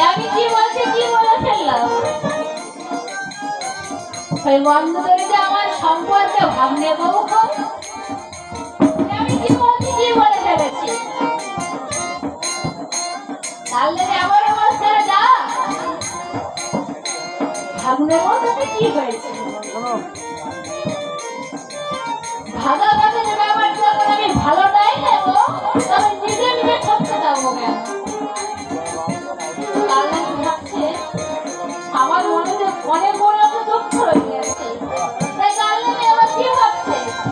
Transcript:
আমি কি বলছি, কি বলে ফেললাম? ওই বন্ধ করে যে আমার সম্পর্কে ভাবনে বউ হয়, আমি কি বলছি, কি বলে ফেলেছি? তাহলে আমার অবস্থা যা ভাবনে বউ, কি হয়েছে? ভাগা